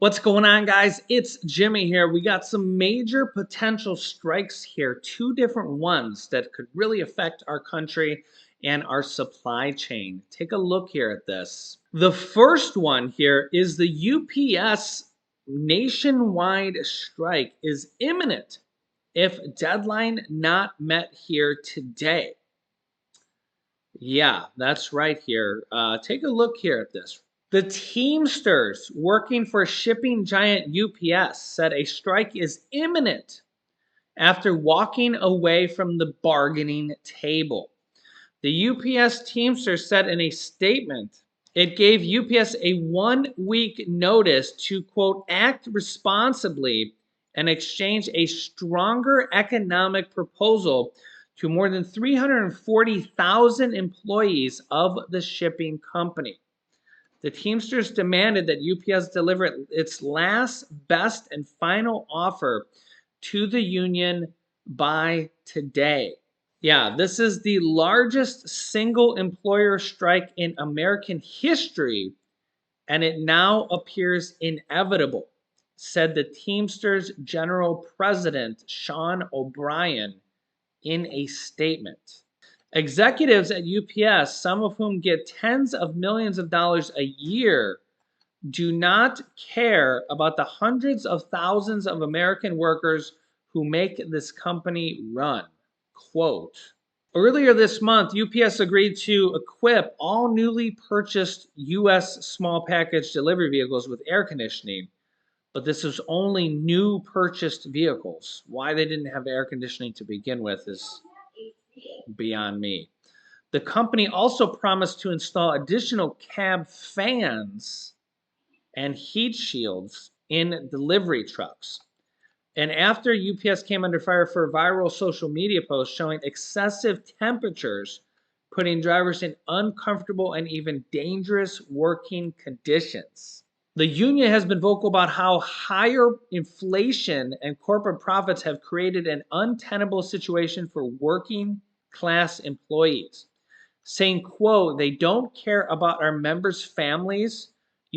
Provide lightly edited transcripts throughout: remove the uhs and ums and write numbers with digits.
What's going on, guys? It's Jimmy here. We got some major potential strikes here, two different ones that could really affect our country and our supply chain. Take a look here at this. The first one here is the UPS nationwide strike is imminent if deadline not met here today. Yeah, that's right here. Take a look here at this. The Teamsters working for shipping giant UPS said a strike is imminent after walking away from the bargaining table. The UPS Teamsters said in a statement it gave UPS a 1 week notice to, quote, act responsibly and exchange a stronger economic proposal to more than 340,000 employees of the shipping company. The Teamsters demanded that UPS deliver its last, best, and final offer to the union by today. Yeah, this is the largest single employer strike in American history, and it now appears inevitable, said the Teamsters General President Sean O'Brien in a statement. Executives at UPS, some of whom get tens of millions of dollars a year, do not care about the hundreds of thousands of American workers who make this company run. Quote, earlier this month, UPS agreed to equip all newly purchased U.S. small package delivery vehicles with air conditioning, but this is only new purchased vehicles. Why they didn't have air conditioning to begin with is beyond me. The company also promised to install additional cab fans and heat shields in delivery trucks. And after UPS came under fire for a viral social media post showing excessive temperatures, putting drivers in uncomfortable and even dangerous working conditions. The union has been vocal about how higher inflation and corporate profits have created an untenable situation for working class employees, saying, quote, they don't care about our members' families.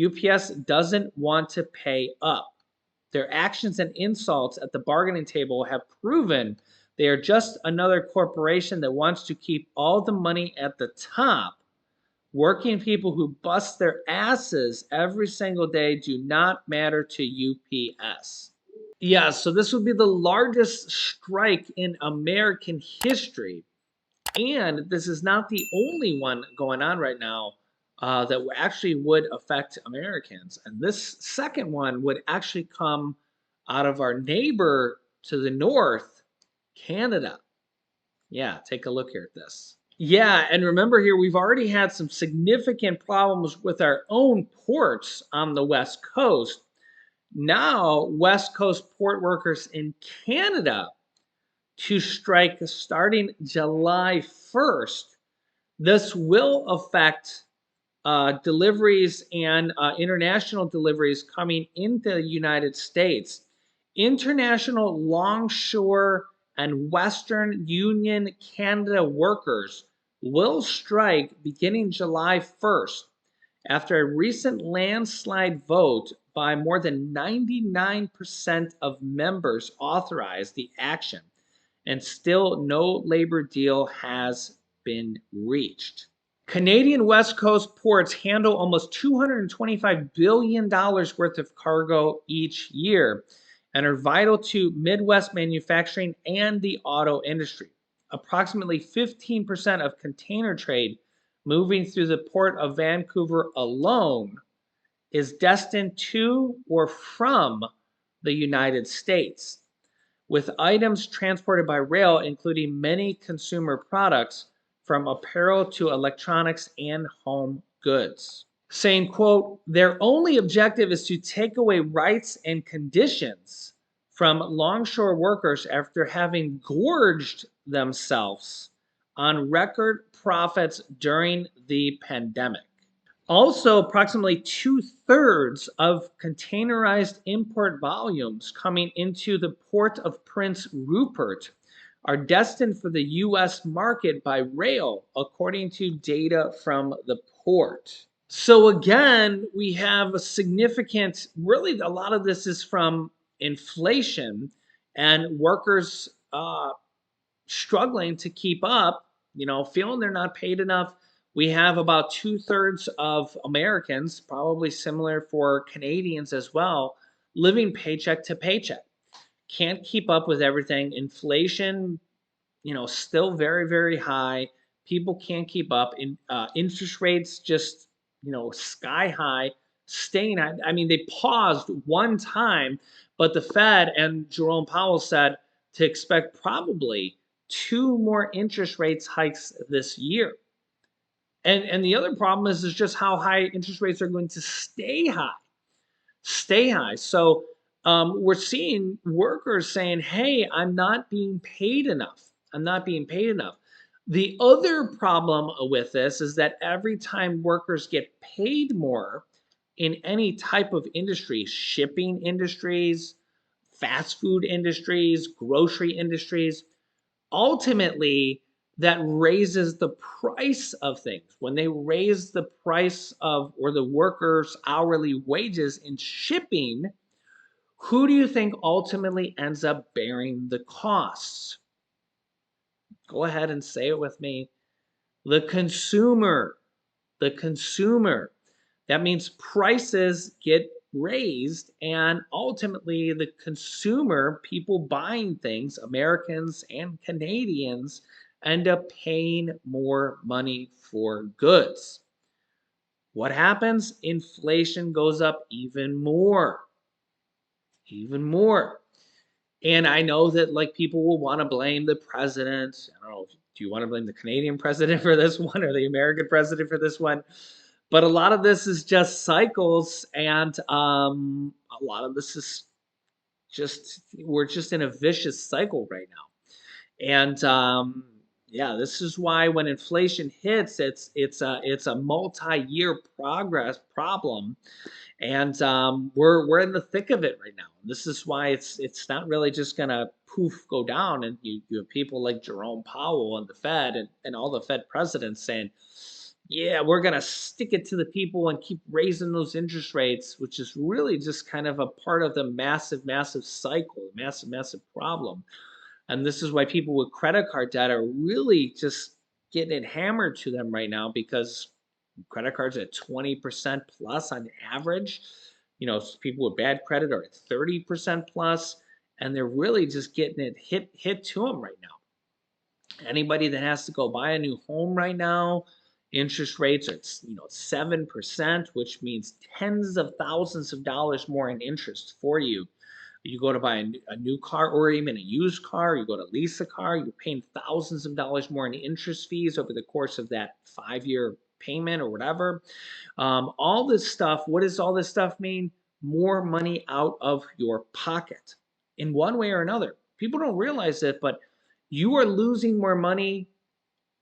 UPS doesn't want to pay up. Their actions and insults at the bargaining table have proven they are just another corporation that wants to keep all the money at the top. Working people who bust their asses every single day do not matter to UPS. Yeah, so this would be the largest strike in American history. And this is not the only one going on right now that actually would affect Americans. And this second one would actually come out of our neighbor to the north, Canada. Yeah, take a look here at this. Yeah, and remember here, we've already had some significant problems with our own ports on the West Coast. Now, West Coast port workers in Canada to strike starting July 1st. This will affect deliveries and international deliveries coming into the United States. International longshore and Western Union Canada workers will strike beginning July 1st after a recent landslide vote by more than 99% of members authorized the action, and still no labor deal has been reached. Canadian West Coast ports handle almost $225 billion worth of cargo each year and are vital to Midwest manufacturing and the auto industry. Approximately 15% of container trade moving through the port of Vancouver alone is destined to or from the United States, with items transported by rail, including many consumer products from apparel to electronics and home goods. Saying, quote, their only objective is to take away rights and conditions from longshore workers after having gorged themselves on record profits during the pandemic. Also, approximately 2/3 of containerized import volumes coming into the port of Prince Rupert are destined for the U.S. market by rail, according to data from the port. So again, we have a significant, really, a lot of this is from inflation and workers struggling to keep up, feeling they're not paid enough. We have about two-thirds of Americans, probably similar for Canadians as well, living paycheck to paycheck. Can't keep up with everything. Inflation, still very, very high. People can't keep up. Interest rates just, sky high, staying high. I mean, they paused one time, but the Fed and Jerome Powell said to expect probably two more interest rates hikes this year. And the other problem is just how high interest rates are going to stay high. So we're seeing workers saying, hey, I'm not being paid enough. I'm not being paid enough. The other problem with this is that every time workers get paid more in any type of industry, shipping industries, fast food industries, grocery industries, ultimately that raises the price of things. When they raise the price of or the workers' hourly wages in shipping, who do you think ultimately ends up bearing the costs? Go ahead and say it with me. The consumer. The consumer. That means prices get raised, and ultimately, the consumer, people buying things, Americans and Canadians, end up paying more money for goods. What happens? Inflation goes up even more. Even more. And I know that like people will want to blame the president. I don't know. Do you want to blame the Canadian president for this one or the American president for this one? But a lot of this is just cycles, and a lot of this is just we're just in a vicious cycle right now. And yeah, this is why when inflation hits, it's a multi-year progress problem, and we're in the thick of it right now. This is why it's not really just gonna poof go down. And you have people like Jerome Powell and the Fed and all the Fed presidents saying, yeah, we're gonna stick it to the people and keep raising those interest rates, which is really just kind of a part of the massive, massive cycle, massive, massive problem. And this is why people with credit card debt are really just getting it hammered to them right now because credit cards at 20% plus on average. People with bad credit are at 30% plus, and they're really just getting it hit to them right now. Anybody that has to go buy a new home right now, interest rates are 7%, which means tens of thousands of dollars more in interest for you. You go to buy a new car or even a used car, you go to lease a car, you're paying thousands of dollars more in interest fees over the course of that 5-year payment or whatever. All this stuff, what does all this stuff mean? More money out of your pocket in one way or another. People don't realize it, but you are losing more money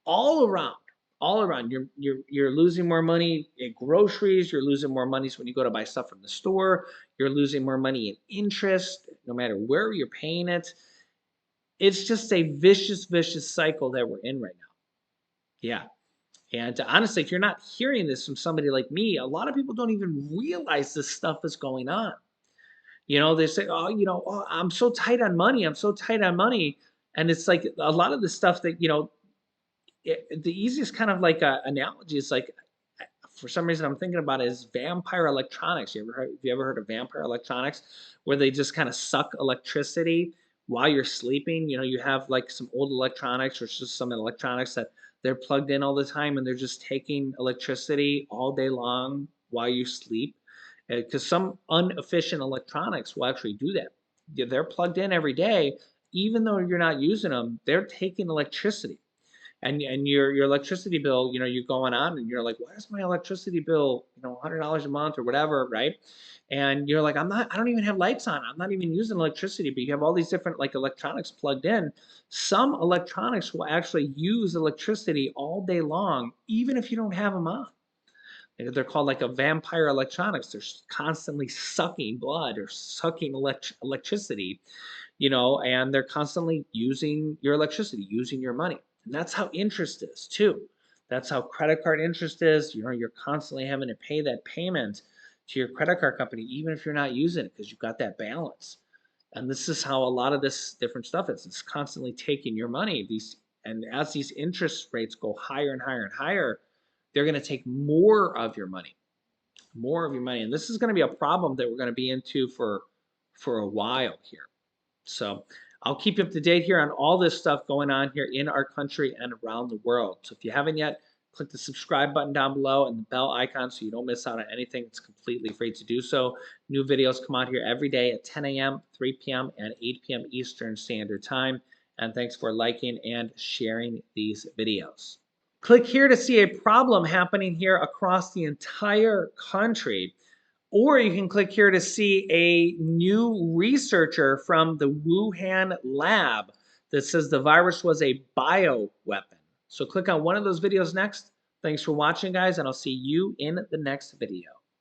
all around. All around. You're losing more money at groceries. You're losing more money when you go to buy stuff from the store. You're losing more money in interest, no matter where you're paying it. It's just a vicious, vicious cycle that we're in right now. Yeah. And honestly, if you're not hearing this from somebody like me, a lot of people don't even realize this stuff is going on. They say, "Oh, oh, I'm so tight on money. I'm so tight on money." And it's like a lot of the stuff that, the easiest kind of like analogy is like, for some reason I'm thinking about is vampire electronics. Have you ever heard of vampire electronics, where they just kind of suck electricity while you're sleeping? You have like some old electronics or just some electronics that they're plugged in all the time, and they're just taking electricity all day long while you sleep. Because some inefficient electronics will actually do that. They're plugged in every day, even though you're not using them. They're taking electricity, and your electricity bill, you're going on and you're like, why is my electricity bill, $100 a month or whatever, right? And you're like, I don't even have lights on. I'm not even using electricity, but you have all these different like electronics plugged in. Some electronics will actually use electricity all day long, even if you don't have them on. They're called like a vampire electronics. They're constantly sucking blood or sucking electricity, and they're constantly using your electricity, using your money. And that's how interest is too. That's how credit card interest is. You know, you're constantly having to pay that payment to your credit card company, even if you're not using it because you've got that balance. And this is how a lot of this different stuff is. It's constantly taking your money. And as these interest rates go higher and higher and higher, they're going to take more of your money. And this is going to be a problem that we're going to be into for a while here. So I'll keep you up to date here on all this stuff going on here in our country and around the world. So if you haven't yet, click the subscribe button down below and the bell icon so you don't miss out on anything. It's completely free to do so. New videos come out here every day at 10 a.m., 3 p.m., and 8 p.m. Eastern Standard Time. And thanks for liking and sharing these videos. Click here to see a problem happening here across the entire country. Or you can click here to see a new researcher from the Wuhan lab that says the virus was a bioweapon. So click on one of those videos next. Thanks for watching, guys, and I'll see you in the next video.